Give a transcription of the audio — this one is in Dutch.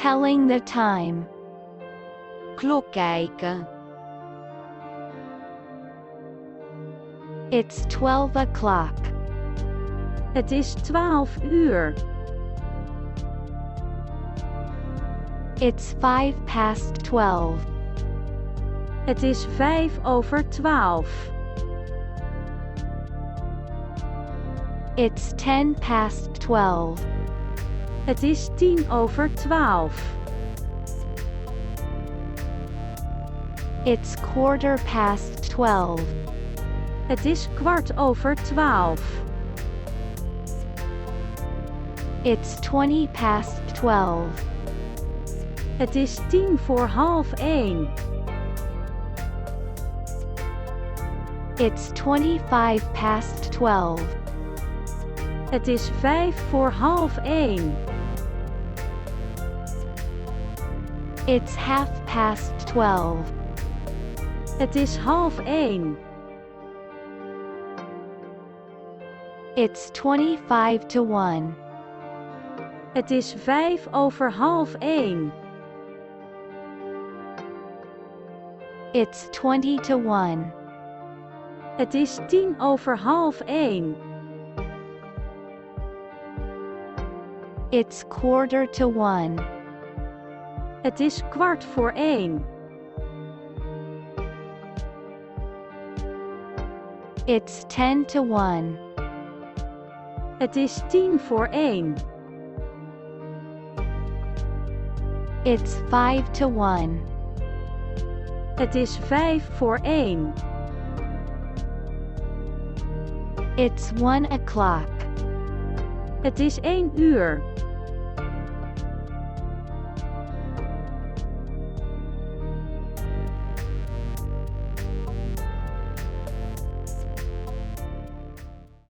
Telling the time. klokkijken. It's 12 o'clock. Het is 12 uur. It's 12:05. Het is 12:05. It's 12:10. Het is 12:10. It's 12:15. Het is 12:15. It's 12:20. Het is 1:10. It's 12:25. Het is 1:05. It's 12:30. Het is 12:30. It's 1:25. Het is 1:05. It's 1:20. Het is 1:10. It's 1:45. Het is 1:15. It's 10:1. Het is 10:1. It's 5:1. Het is 5:1. It's 1 o'clock. Het is 1 uur.